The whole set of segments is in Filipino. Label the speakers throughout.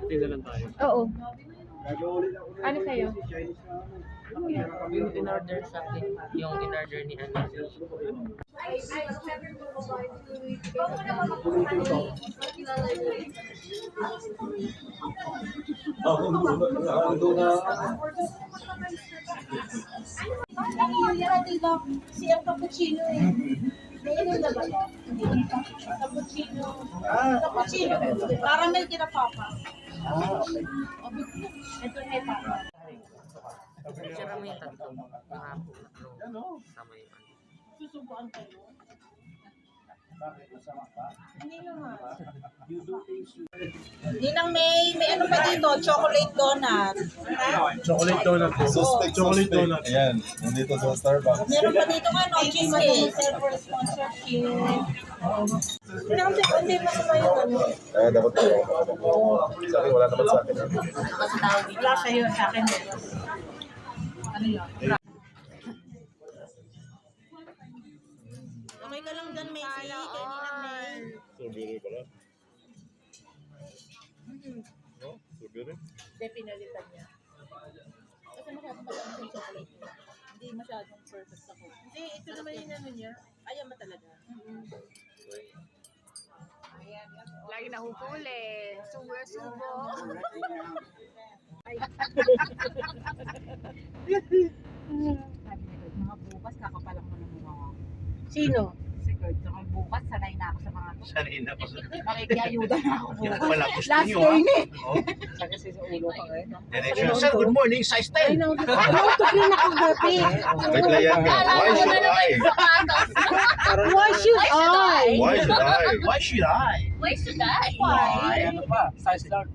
Speaker 1: Tingnan lang tayo.
Speaker 2: Oo. Ano sa'yo?
Speaker 3: Yung in-order sa akin, yung in-order ni Ana.
Speaker 4: Si ang cappuccino eh. Nainom na ba ito? Cappuccino. Cappuccino. Caramel kina Papa.
Speaker 5: Okay.
Speaker 4: Ito na yung Papa.
Speaker 3: Sira mo yung tatlo. Tama yung ano.
Speaker 4: Susubuan kayo.
Speaker 5: Bakit? Masama ka?
Speaker 4: Hindi naman.
Speaker 5: You do things you...
Speaker 4: Ninang may ano pa dito? Chocolate donut.
Speaker 1: Chocolate donut po.
Speaker 6: Suspect,
Speaker 1: Chocolate
Speaker 6: suspect.
Speaker 1: donut.
Speaker 6: Ayan, nandito sa Starbucks.
Speaker 4: Meron pa dito ano, cheesecake. For sponsorship. Hindi masama yung ano.
Speaker 6: Dapat ko. Sa akin, wala naman sa akin.
Speaker 4: Wala sa'yo, sa akin. Ano yun? Okay ka lang dyan, Macy. Kay Ninang May.
Speaker 6: Strawberry pala. No? Strawberry?
Speaker 4: Hindi, pinalitan niya. Kasi masyadong matamis yung chocolate niya. Hindi masyadong perfect ako. Hindi, ito naman yung ano niya. Ayaw mo talaga.
Speaker 2: Ayan. Lagi nahuhuli. Subo.
Speaker 7: Sabi ni Kurt, mga bukas kakapalang mo ng mukha.
Speaker 2: Sino?
Speaker 7: Si Kurt, mga bukas sanay na ako sa mga to.
Speaker 5: Sanay na pa sa...
Speaker 7: Makikiayuda na ako
Speaker 5: Yan
Speaker 7: bukas.
Speaker 5: pala, gusto
Speaker 2: Last
Speaker 5: niyo
Speaker 2: day
Speaker 5: ha?
Speaker 2: na eh.
Speaker 5: Oh.
Speaker 7: Kasi sa ulo ka ngayon.
Speaker 5: Direction, sir, good morning, size 10.
Speaker 2: Ay, no. Ano ito pinakagabi?
Speaker 6: Wait lang yan ka. Why should I?
Speaker 2: Why should I?
Speaker 6: Why should I?
Speaker 5: Why should I?
Speaker 2: Why should I?
Speaker 5: Why?
Speaker 1: Ano pa? Size large.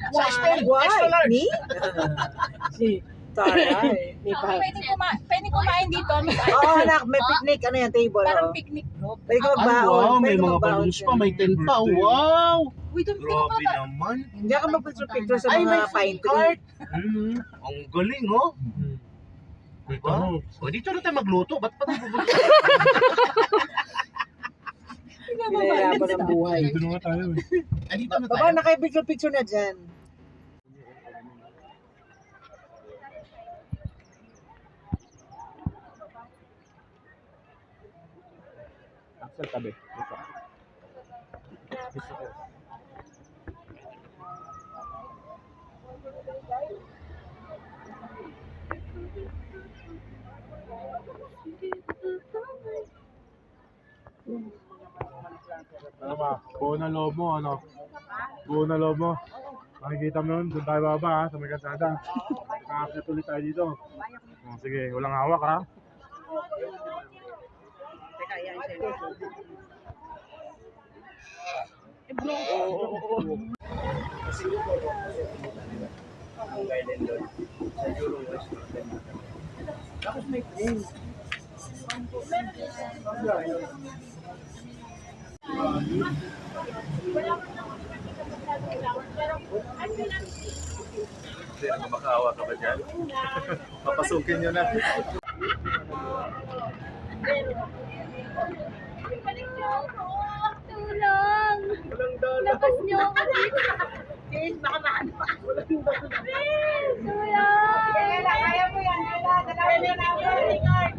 Speaker 5: Size 10, extra large.
Speaker 2: Me? Si Taray. May pa.
Speaker 4: Pwede kumain dito.
Speaker 7: Oo anak, may picnic. Ano yan, table?
Speaker 4: Parang
Speaker 7: oh.
Speaker 4: picnic group.
Speaker 7: Pwede ka
Speaker 5: Ay,
Speaker 7: magbaon.
Speaker 5: wow, may
Speaker 7: Pwede
Speaker 5: mga
Speaker 7: magbaon
Speaker 5: balloons
Speaker 7: dyan.
Speaker 5: pa, may 10 pa. Wow!
Speaker 4: Uy, doon
Speaker 5: Grabe naman.
Speaker 7: Hindi ako magpicture-picture sa
Speaker 5: Ay, may
Speaker 7: mga pine
Speaker 5: food
Speaker 7: tree.
Speaker 5: cart. Ang galing, oh.
Speaker 1: Ito.
Speaker 5: Diba? O, dito na tayo magluto. Ba't pa tayo pupunta?
Speaker 7: Pinahirapan ng buhay.
Speaker 1: Dito na nga tayo eh.
Speaker 5: Ay, dito na
Speaker 7: Baba,
Speaker 5: tayo.
Speaker 7: nakipicture-picture na dyan.
Speaker 1: Axel, tabi. Ito. Ano ba? Buo na loob mo, ano? Buo na loob mo. Makikita mo yun, doon tayo baba ha, sa may kalsada. Nakakit ulit tayo dito. Sige, walang hawak ha.
Speaker 7: Teka, yan siya.
Speaker 5: Tapos may plane.
Speaker 6: Hindi na makaawa ka ba dyan? Papasukin nyo na.
Speaker 2: Tulong! Labas niyo ako dito.
Speaker 4: Please, baka maano.
Speaker 2: Tulong!
Speaker 4: Kaya mo yan. Kaya namin.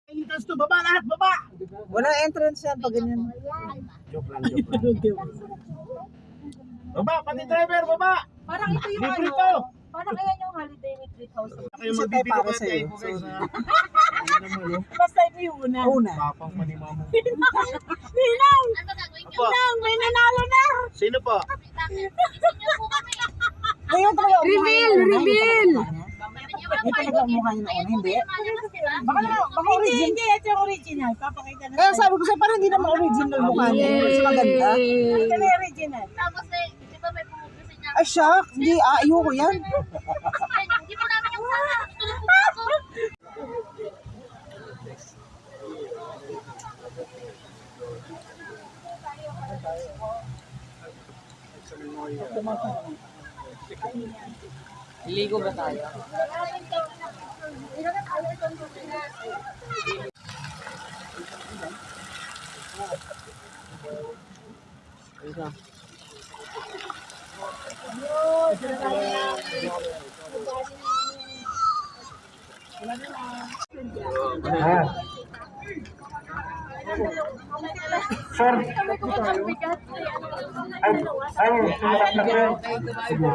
Speaker 5: Entrance to, baba lahat, baba!
Speaker 7: Walang entrance yan pag ganyan.
Speaker 1: Joke lang, joke lang.
Speaker 5: Baba, pati driver, baba!
Speaker 4: Parang ito yung
Speaker 5: Libre
Speaker 4: ano.
Speaker 5: to!
Speaker 4: Parang ayan yung holiday with 3,000.
Speaker 5: Kayo
Speaker 7: Isa tayo
Speaker 5: magbibigay
Speaker 7: para
Speaker 5: pa
Speaker 7: sa'yo.
Speaker 5: tayo, guys.
Speaker 4: Basta ito yung una.
Speaker 7: Una.
Speaker 1: Tapang pa ni mama.
Speaker 4: Ninang!
Speaker 2: Ano gagawin niyo?
Speaker 5: Apa,
Speaker 4: Ninang! May nanalo na!
Speaker 5: sino po?
Speaker 2: Bakit? Isin niyo po kami.
Speaker 7: Ngayon talaga ang mukha niya na una,
Speaker 2: Reveal!
Speaker 7: Hindi talaga ang mukha niya na una, hindi. Baka
Speaker 4: Hindi,
Speaker 7: original.
Speaker 4: hindi. Ito yung original. Papakita na
Speaker 7: Kaya sabi ko sa'yo, parang hindi naman original mukha niya. Mas maganda.
Speaker 4: Ito na yung original.
Speaker 2: Tapos di ba may pumupusin niya?
Speaker 7: Ay, shock. Hindi, ayoko yan.
Speaker 2: Hindi po namin yung sana. Tulong po ako.
Speaker 3: Ligo ba tayo?
Speaker 1: Sir, ay, sumasap na kayo. Sige.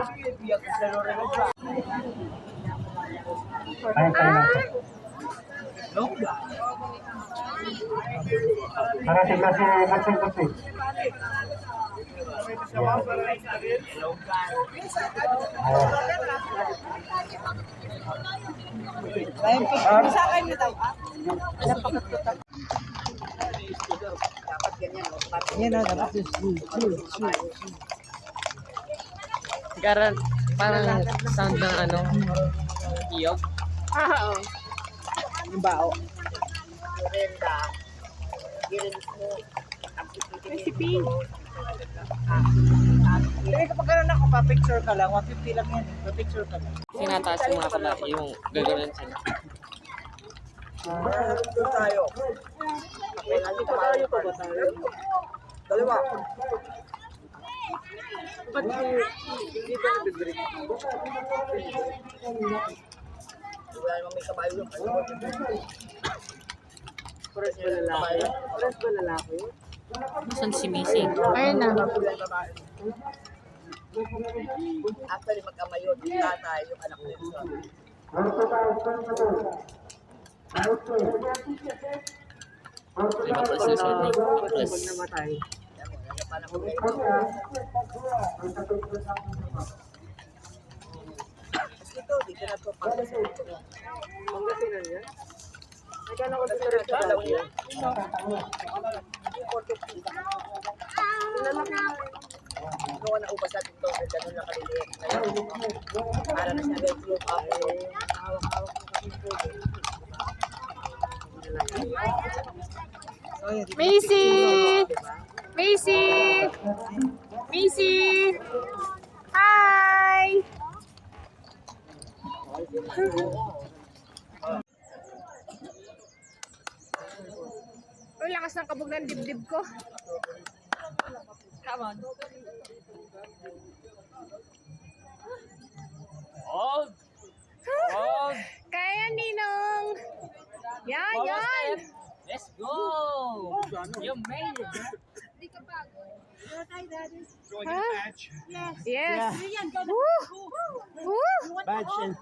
Speaker 1: Ay, tayo na. Para sila si Kutsi.
Speaker 7: Sa akin nito. Dapat ganyan. Yan na, dapat
Speaker 3: Garan, parang sound ng ano, iyog.
Speaker 7: Oo. Yung bao. Merenda. Girin mo. Recipe. Pero kapag gano'n ako, pa-picture ka lang. 150 lang yan. Pa-picture ka lang.
Speaker 3: Sinataas yung mga pala, yung gagawin sila.
Speaker 7: Doon tayo. Dito tayo pa ba tayo? Dalawa. Ba't hindi ba nabibrik? Wala naman may kabayo lang. Pares ba lalaki? Pares ba lalaki?
Speaker 3: Saan si Missy?
Speaker 7: Ayun na. Actually, mag-ama yun. Yung tatay, yung anak nila.
Speaker 3: Lima plus yung sorry. Plus.
Speaker 7: Ito, dito na ito. Pangasinan yan? Nagkano ko dito rin sa dalaw niya? Ano ka naubas natin ito? Ganun lang kaliliit. Para na siya guys yung hawak-hawak
Speaker 2: Macy! Macy! Macy! Hi! Uy, lakas ng kabog ng dibdib ko. Come on.
Speaker 3: Hold! Hold!
Speaker 2: Kaya, Ninong! Yan, yan!
Speaker 3: Let's go! You made it!
Speaker 2: Huh? Yes. Woo! Woo!
Speaker 5: Badge and